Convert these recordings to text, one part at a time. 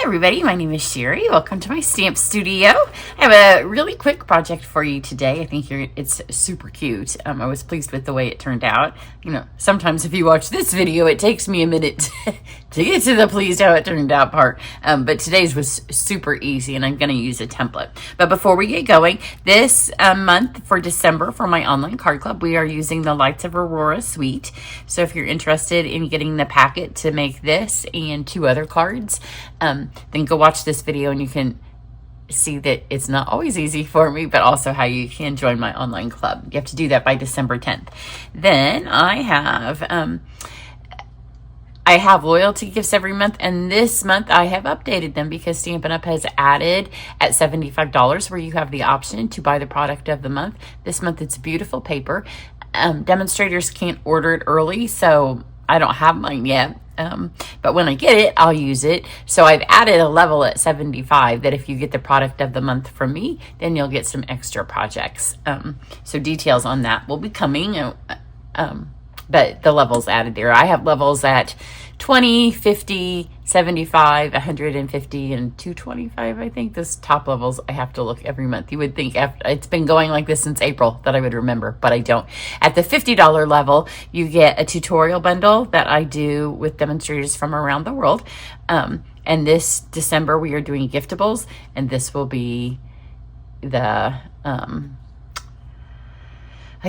everybody, my name is Cheri. Welcome to my stamp studio. I have a really quick project for you today. I think it's super cute. I was pleased with the way it turned out. You know, sometimes if you watch this video, it takes me a minute to get to the pleased how it turned out part. But today's was super easy and I'm going to use a template. But before we get going, this month for December for my online card club, we are using the Lights of Aurora suite. So if you're interested in getting the packet to make this and 2 other cards, then go watch this video and you can see that it's not always easy for me, but also how you can join my online club. You have to do that by December 10th. Then I have loyalty gifts every month, and this month I have updated them because Stampin' Up! Has added at $75 where you have the option to buy the product of the month. This month it's beautiful paper. Demonstrators can't order it early, so I don't have mine yet. But when I get it, I'll use it. So I've added a level at 75 that if you get the product of the month from me, then you'll get some extra projects. So details on that will be coming. But the levels added there. I have levels at 20, 50, 75, 150, and 225, I think. Those top levels, I have to look every month. You would think after, it's been going like this since April that I would remember, but I don't. At the $50 level, you get a tutorial bundle that I do with demonstrators from around the world. And this December, we are doing giftables, and this will be the, I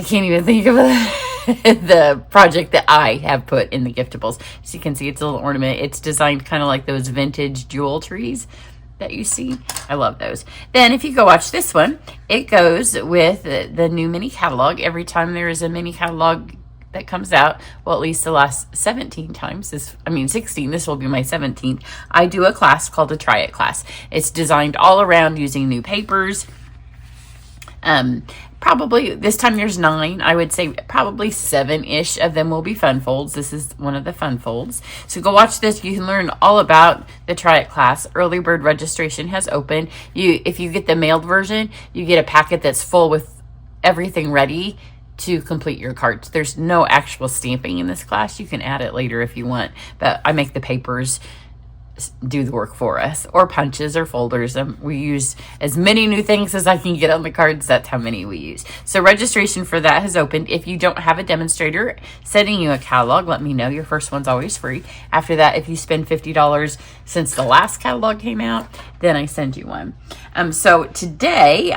can't even think of the project that I have put in the giftables. So you can see it's a little ornament. It's designed kind of like those vintage jewel trees that you see. I love those. Then if you go watch this one, it goes with the new mini catalog. Every time there is a mini catalog that comes out, well, at least the last 17 times, 16, this will be my 17th, I do a class called a Try It class. It's designed all around using new papers. Probably this time there's 9. I would say probably 7-ish of them will be fun folds. This is one of the fun folds. So go watch this. You can learn all about the Try It class. Early bird registration has opened. If you get the mailed version, you get a packet that's full with everything ready to complete your cards. There's no actual stamping in this class. You can add it later if you want, but I make the papers do the work for us, or punches or folders. We use as many new things as I can get on the cards. That's how many we use. So registration for that has opened. If you don't have a demonstrator sending you a catalog, let me know. Your first one's always free. After that, if you spend $50 since the last catalog came out, then I send you one. So today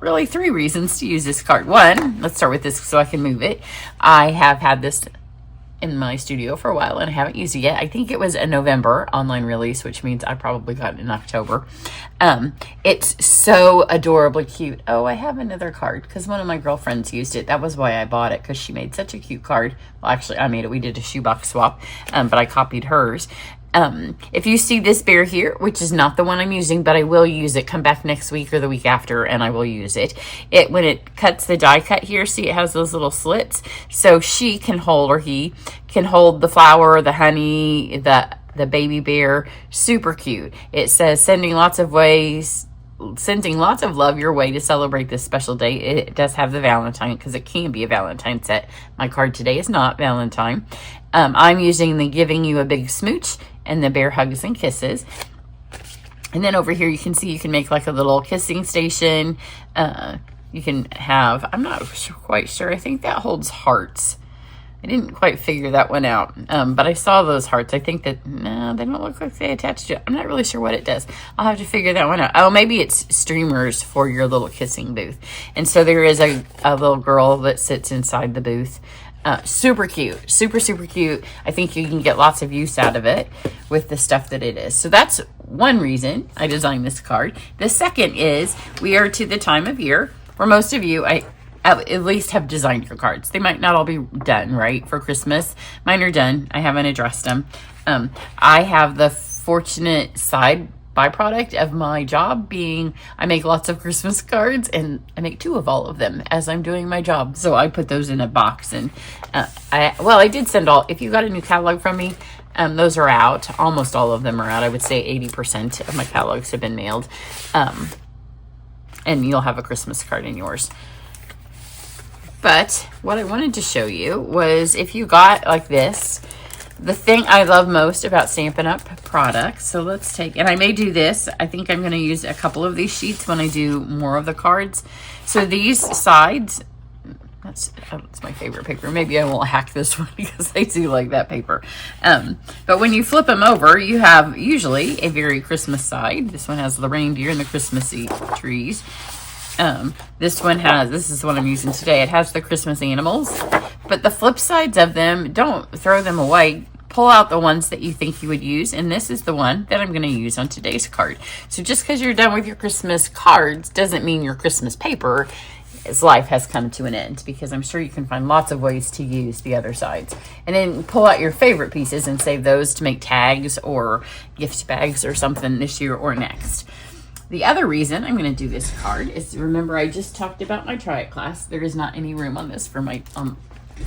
really 3 reasons to use this card. One, let's start with this so I can move it. I have had this in my studio for a while and I haven't used it yet. I think it was a November online release, which means I probably got it in October. It's so adorably cute. Oh, I have another card because one of my girlfriends used it. That was why I bought it, because she made such a cute card. Well, actually, I made it. We did a shoebox swap, but I copied hers. If you see this bear here, which is not the one I'm using, but I will use it, come back next week or the week after and I will use it. When it cuts the die cut here, see it has those little slits. So she can hold, or he can hold the flower, the honey, the baby bear. Super cute. It says sending lots of love your way to celebrate this special day. It does have the Valentine because it can be a Valentine set. My card today is not Valentine. I'm using the Giving You a Big Smooch and the Bear Hugs and Kisses. And then over here you can see you can make like a little kissing station. You can have, I'm not quite sure, I think that holds hearts. I didn't quite figure that one out, but I saw those hearts. I think that, no, they don't look like they attach to it. I'm not really sure what it does. I'll have to figure that one out. Oh, maybe it's streamers for your little kissing booth. And so there is a little girl that sits inside the booth. Super cute, super cute. I think you can get lots of use out of it with the stuff that it is. So that's one reason I designed this card. The second is we are to the time of year where most of you, at least have designed your cards. They might not all be done, right, for Christmas. Mine are done. I haven't addressed them. I have the fortunate side byproduct of my job being I make lots of Christmas cards, and I make 2 of all of them as I'm doing my job. So I put those in a box, and I did send all. If you got a new catalog from me, those are out. Almost all of them are out. I would say 80% of my catalogs have been mailed, and you'll have a Christmas card in yours. But what I wanted to show you was if you got like this, The thing I love most about Stampin' Up! Products, so let's take, and I may do this, I think I'm going to use a couple of these sheets when I do more of the cards. So these sides, that's my favorite paper. Maybe I won't hack this one because I do like that paper. But when you flip them over, you have usually a very Christmas side. This one has the reindeer and the Christmassy trees. This one has, this is what I'm using today. It has the Christmas animals, but the flip sides of them, don't throw them away. Pull out the ones that you think you would use, and this is the one that I'm going to use on today's card. So just because you're done with your Christmas cards doesn't mean your Christmas paper, its life has come to an end, because I'm sure you can find lots of ways to use the other sides. And then pull out your favorite pieces and save those to make tags or gift bags or something this year or next. The other reason I'm going to do this card is, remember I just talked about my Try It class. There is not any room on this for my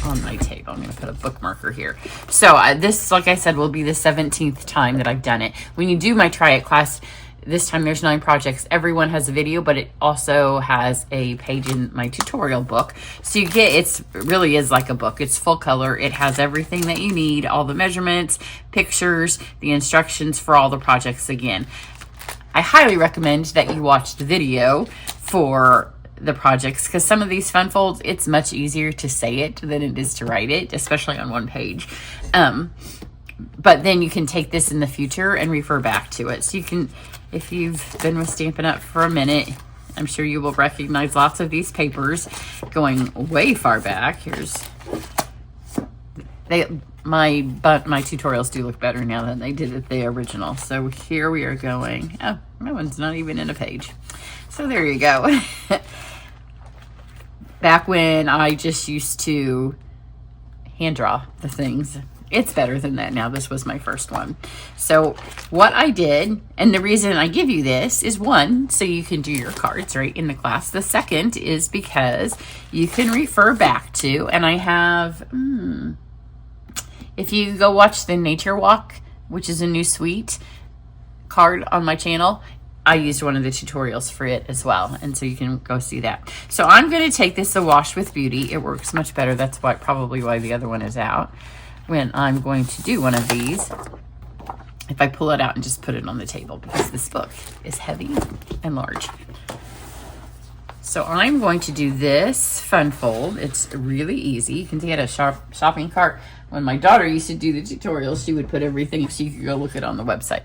on my table. I'm going to put a bookmarker here. So this, like I said, will be the 17th time that I've done it. When you do my Try It class, this time there's 9 projects. Everyone has a video, but it also has a page in my tutorial book. So you get, it really is like a book. It's full color. It has everything that you need, all the measurements, pictures, the instructions for all the projects again. I highly recommend that you watch the video for the projects, because some of these fun folds, it's much easier to say it than it is to write it, especially on one page. But then you can take this in the future and refer back to it. So you can, if you've been with Stampin' Up! For a minute, I'm sure you will recognize lots of these papers going way far back. Here's, my tutorials do look better now than they did at the original. So here we are going, oh, that one's not even in a page. So there you go. Back when I just used to hand draw the things, it's better than that now. This was my first one. So what I did, and the reason I give you this is, one, so you can do your cards right in the class. The second is because you can refer back to, and I have, if you go watch the Nature Walk, which is a new suite card on my channel, I used one of the tutorials for it as well, and so you can go see that. So I'm going to take this to Wash with Beauty. It works much better. That's probably why the other one is out. When I'm going to do one of these, if I pull it out and just put it on the table, because this book is heavy and large. So I'm going to do this fun fold. It's really easy. You can get a shopping cart. When my daughter used to do the tutorials, she would put everything so you could go look it on the website.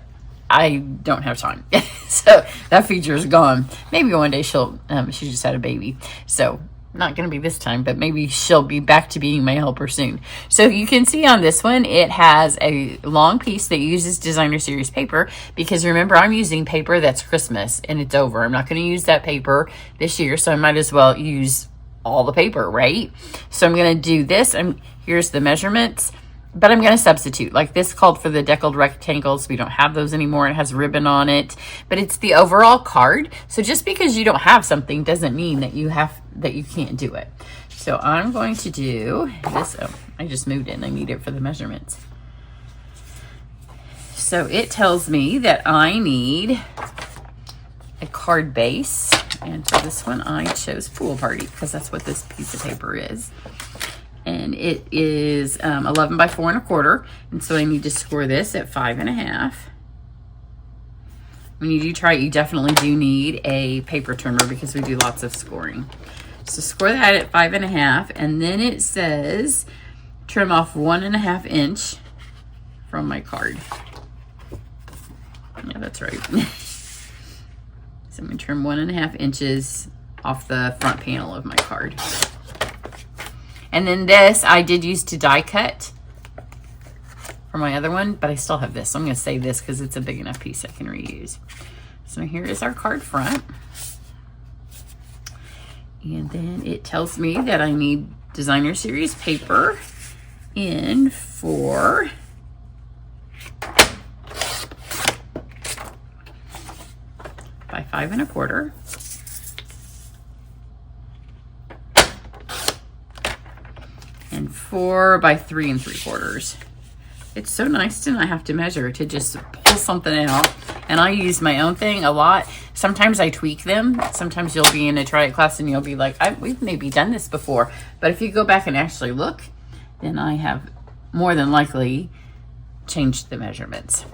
I don't have time. So that feature is gone. Maybe one day she'll, she just had a baby. So not going to be this time, but maybe she'll be back to being my helper soon. So you can see on this one, it has a long piece that uses designer series paper, because remember, I'm using paper that's Christmas and it's over. I'm not going to use that paper this year, so I might as well use all the paper, right? So I'm going to do this. Here's the measurements. But I'm going to substitute. Like this called for the deckled rectangles. We don't have those anymore. It has ribbon on it. But it's the overall card. So just because you don't have something doesn't mean that you can't do it. So I'm going to do this. Oh, I just moved it and I need it for the measurements. So it tells me that I need a card base. And for this one, I chose Pool Party, because that's what this piece of paper is. And it is 11 by 4 1/4, and so I need to score this at 5 1/2. When you do try it, you definitely do need a paper trimmer, because we do lots of scoring. So score that at 5 1/2, and then it says trim off 1 1/2 inch from my card. Yeah, that's right. So I'm going to trim 1 1/2 inches off the front panel of my card. And then this, I did use to die cut for my other one, but I still have this. So I'm going to save this because it's a big enough piece I can reuse. So here is our card front. And then it tells me that I need designer series paper in 4 by 5 1/4. And 4 by 3 3/4. It's so nice to not have to measure, to just pull something out. And I use my own thing a lot. Sometimes I tweak them. Sometimes you'll be in a Try It class and you'll be like, we've maybe done this before. But if you go back and actually look, then I have more than likely changed the measurements.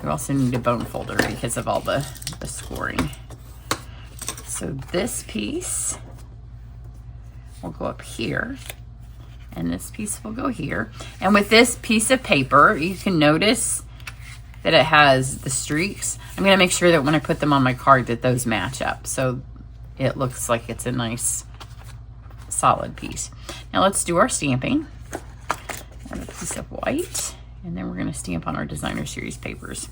You also need a bone folder because of all the scoring. So this piece will go up here, and this piece will go here. And with this piece of paper, you can notice that it has the streaks. I'm gonna make sure that when I put them on my card that those match up, so it looks like it's a nice solid piece. Now let's do our stamping. I have a piece of white, and then we're gonna stamp on our designer series papers.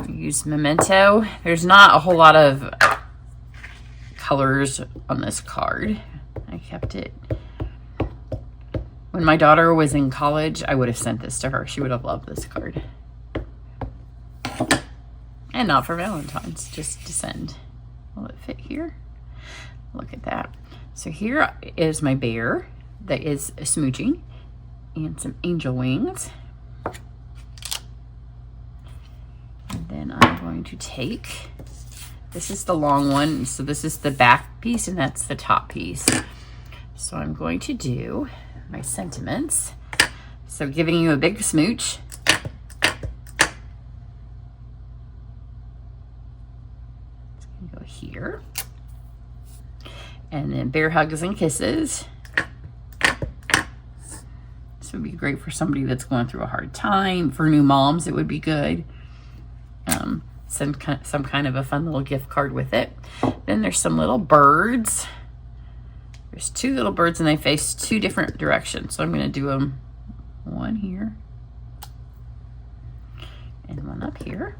Use Memento. There's not a whole lot of colors on this card. I kept it. When my daughter was in college, I would have sent this to her. She would have loved this card. And not for Valentine's, just to send. Will it fit here? Look at that. So here is my bear that is smooching, and some angel wings. And then I'm going to take, this is the long one, so this is the back piece and that's the top piece. So I'm going to do my sentiments. So giving you a big smooch. It's gonna go here. And then bear hugs and kisses. This would be great for somebody that's going through a hard time. For new moms, it would be good. Send some kind of a fun little gift card with it. Then there's some little birds. There's two little birds and they face two different directions. So I'm going to do them one here and one up here.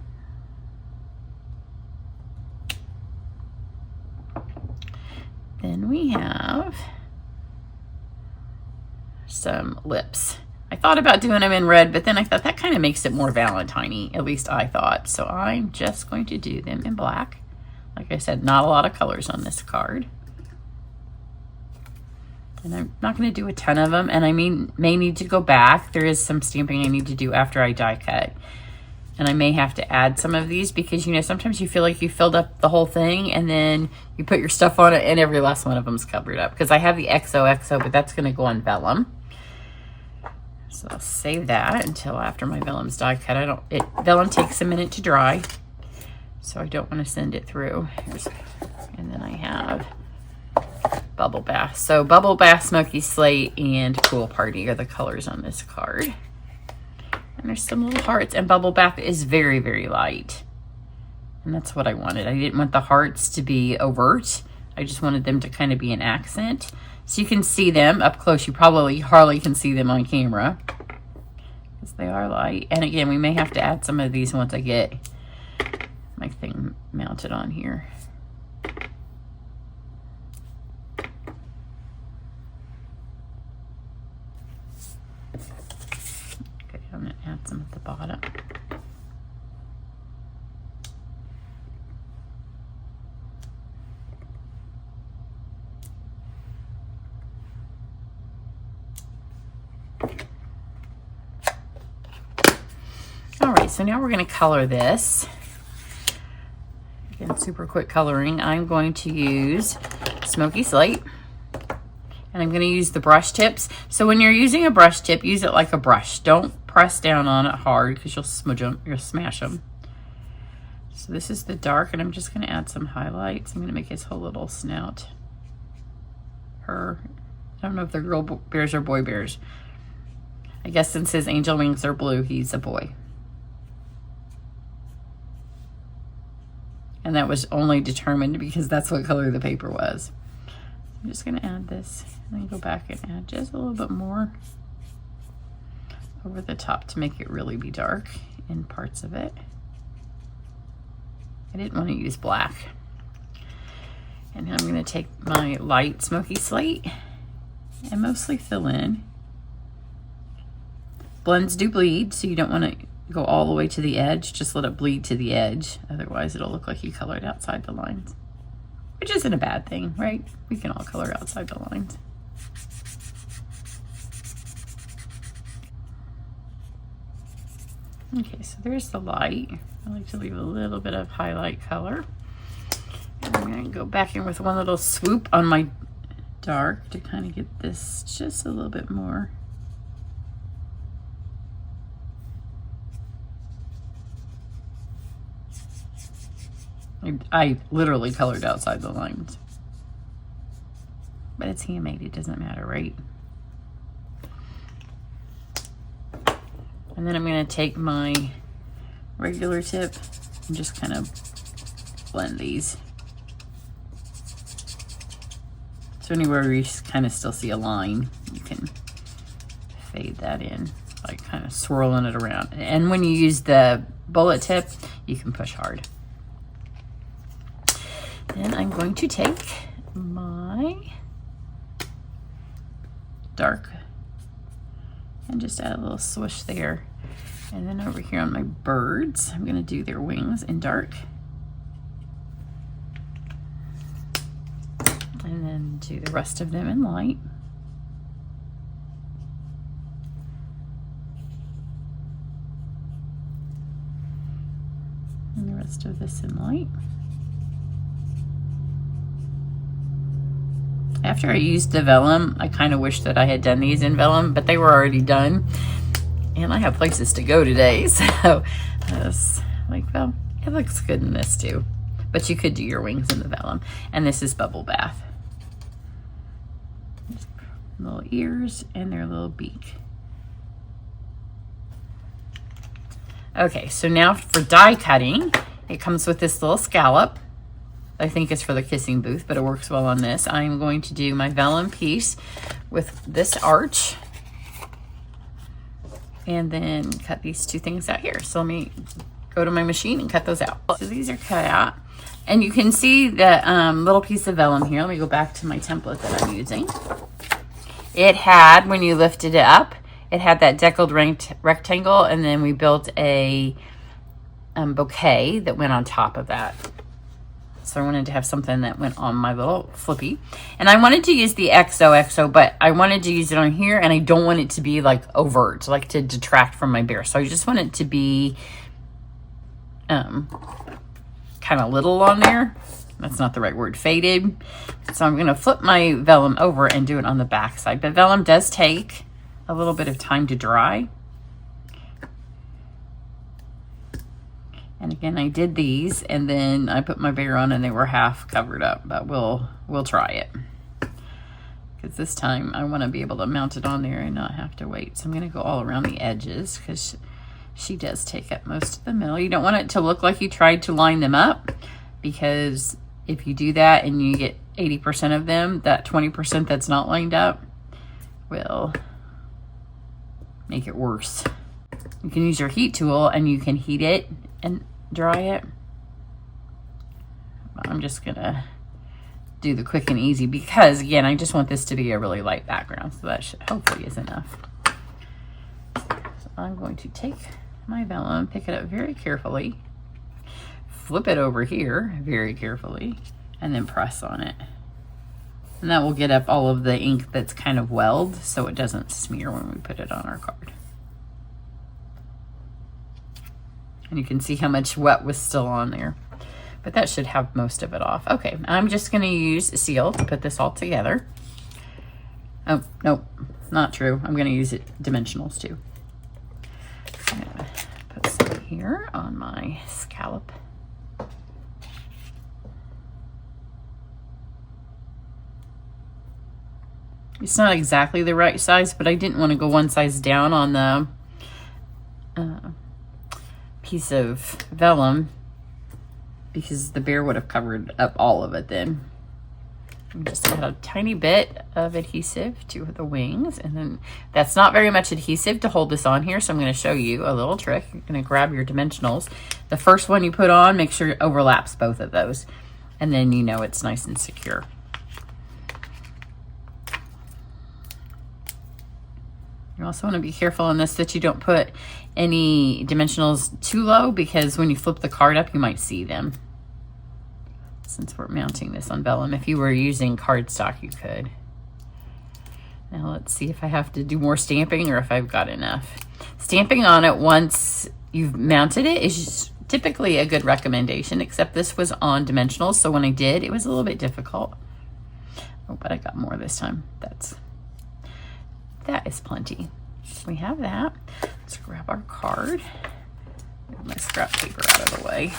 Then we have some lips. I thought about doing them in red, but then I thought that kind of makes it more Valentine-y, at least I thought. So I'm just going to do them in black. Like I said, not a lot of colors on this card. And I'm not going to do a ton of them, and I may need to go back. There is some stamping I need to do after I die cut. And I may have to add some of these because, you know, sometimes you feel like you filled up the whole thing and then you put your stuff on it and every last one of them's covered up. Because I have the XOXO, but that's going to go on vellum. So I'll save that until after my vellum's die cut. Vellum takes a minute to dry, so I don't want to send it through. And then I have Bubble Bath. So Bubble Bath, Smoky Slate, and Pool Party are the colors on this card. And there's some little hearts, and Bubble Bath is very, very light. And that's what I wanted. I didn't want the hearts to be overt. I just wanted them to kind of be an accent. So you can see them up close. You probably hardly can see them on camera because they are light. And again, we may have to add some of these once I get my thing mounted on here. Okay, I'm going to add some at the bottom. All right, so now we're going to color this. Again, super quick coloring. I'm going to use Smoky Slate, and I'm going to use the brush tips. So when you're using a brush tip, use it like a brush. Don't press down on it hard because you'll smudge them, you'll smash them. So this is the dark, and I'm just going to add some highlights. I'm going to make his whole little snout. Her. I don't know if they're girl bears or boy bears. I guess since his angel wings are blue, he's a boy. And that was only determined because that's what color the paper was. I'm just going to add this and then go back and add just a little bit more over the top to make it really be dark in parts of it. I didn't want to use black. And then I'm going to take my light Smoky Slate and mostly fill in. Blends do bleed, so you don't want to go all the way to the edge. Just let it bleed to the edge. Otherwise, it'll look like you colored outside the lines, which isn't a bad thing, right? We can all color outside the lines. Okay, so there's the light. I like to leave a little bit of highlight color. And I'm going to go back in with one little swoop on my dark to kind of get this just a little bit more. I literally colored outside the lines. But it's handmade, it doesn't matter, right? And then I'm going to take my regular tip and just kind of blend these. So anywhere where you kind of still see a line, you can fade that in by kind of swirling it around. And when you use the bullet tip, you can push hard. Then I'm going to take my dark and just add a little swoosh there. And then over here on my birds, I'm gonna do their wings in dark. And then do the rest of them in light. And the rest of this in light. After I used the vellum, I kind of wish that I had done these in vellum, but they were already done. And I have places to go today, so I was like, well, it looks good in this too. But you could do your wings in the vellum. And this is Bubble Bath. Little ears and their little beak. Okay, so now for die cutting, it comes with this little scallop. I think it's for the kissing booth, but it works well on this. I'm going to do my vellum piece with this arch and then cut these two things out here. So let me go to my machine and cut those out. So these are cut out. And you can see the little piece of vellum here. Let me go back to my template that I'm using. It had, when you lifted it up, it had that deckled rectangle, and then we built a bouquet that went on top of that. So I wanted to have something that went on my little flippy. And I wanted to use the XOXO, but I wanted to use it on here, and I don't want it to be like overt, like to detract from my bear. So I just want it to be kind of little on there. That's not the right word, faded. So I'm going to flip my vellum over and do it on the back side. But vellum does take a little bit of time to dry. And again, I did these, and then I put my bear on, and they were half covered up. But we'll try it, because this time I want to be able to mount it on there and not have to wait. So I'm going to go all around the edges, because she does take up most of the middle. You don't want it to look like you tried to line them up, because if you do that and you get 80% of them, that 20% that's not lined up will make it worse. You can use your heat tool and you can heat it and dry it. I'm just gonna do the quick and easy, because again, I just want this to be a really light background, so that should hopefully is enough. So I'm going to take my vellum, pick it up very carefully, flip it over here very carefully, and then press on it. And that will get up all of the ink that's kind of welled, so it doesn't smear when we put it on our card. And you can see how much wet was still on there. But that should have most of it off. Okay, I'm just going to use a seal to put this all together. Oh, nope, not true. I'm going to use dimensionals too. I'm going to put some here on my scallop. It's not exactly the right size, but I didn't want to go one size down on the piece of vellum, because the bear would have covered up all of it then. I'm just add a tiny bit of adhesive to the wings, and then that's not very much adhesive to hold this on here, so I'm going to show you a little trick. You're going to grab your dimensionals. The first one you put on, make sure it overlaps both of those, and then you know it's nice and secure. You also want to be careful in this that you don't put any dimensionals too low, because when you flip the card up, you might see them. Since we're mounting this on vellum, if you were using cardstock, you could. Now let's see if I have to do more stamping or if I've got enough. Stamping on it once you've mounted it is typically a good recommendation, except this was on dimensionals, so when I did, it was a little bit difficult. Oh, but I got more this time. That is plenty. So we have that. Let's grab our card. Move my scrap paper out of the way.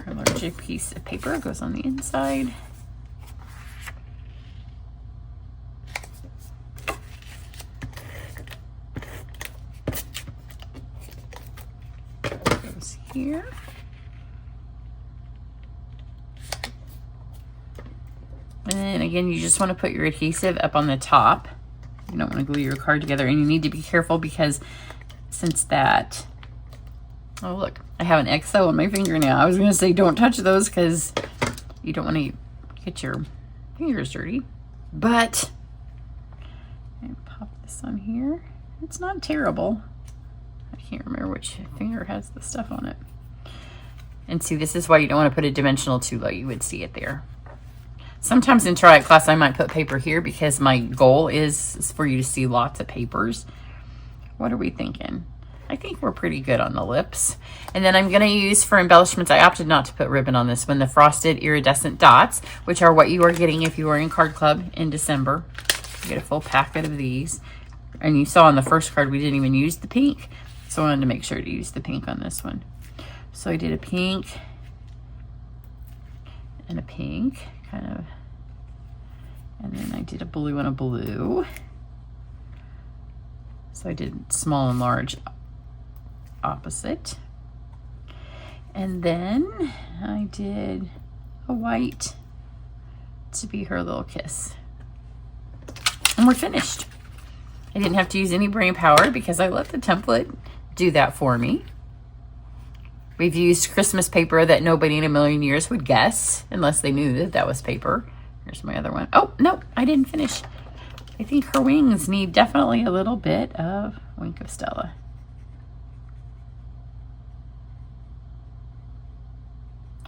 Our larger piece of paper goes on the inside. Goes here. And then again, you just want to put your adhesive up on the top. You don't want to glue your card together, and you need to be careful because since that, oh look, I have an XO on my finger now. I was going to say don't touch those because you don't want to get your fingers dirty. But and pop this on here. It's not terrible. I can't remember which finger has the stuff on it. And see, this is why you don't want to put a dimensional too low. You would see it there. Sometimes in Try It class, I might put paper here because my goal is for you to see lots of papers. What are we thinking? I think we're pretty good on the lips. And then I'm going to use for embellishments, I opted not to put ribbon on this one, the frosted iridescent dots, which are what you are getting if you are in Card Club in December. You get a full packet of these. And you saw on the first card, we didn't even use the pink. So I wanted to make sure to use the pink on this one. So I did a pink and a pink, kind of. And then I did a blue and a blue. So I did small and large opposite. And then I did a white to be her little kiss. And we're finished. I didn't have to use any brain power because I let the template do that for me. We've used Christmas paper that nobody in a million years would guess unless they knew that that was paper. Here's my other one. Oh, no, I didn't finish. I think her wings need definitely a little bit of Wink of Stella.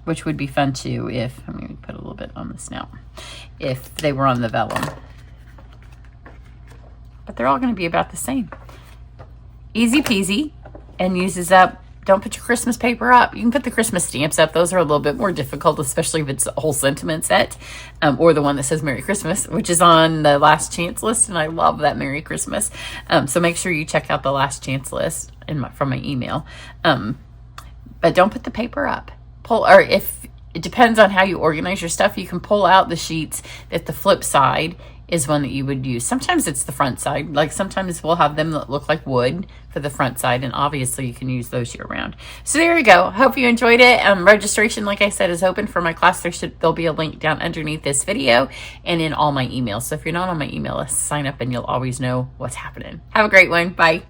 Which would be fun too if, I'm going to put a little bit on the snout, if they were on the vellum. But they're all going to be about the same. Easy peasy, and uses up, don't put your Christmas paper up. You can put the Christmas stamps up. Those are a little bit more difficult, especially if it's a whole sentiment set, or the one that says Merry Christmas, which is on the last chance list, and I love that Merry Christmas. So make sure you check out the last chance list from my email. But don't put the paper up. Or if it depends on how you organize your stuff, you can pull out the sheets that the flip side is one that you would use. Sometimes it's the front side. Like sometimes we'll have them that look like wood for the front side, and obviously you can use those year round. So there you go. Hope you enjoyed it. Registration, like I said, is open for my class. There'll be a link down underneath this video and in all my emails. So if you're not on my email list, sign up and you'll always know what's happening. Have a great one. Bye.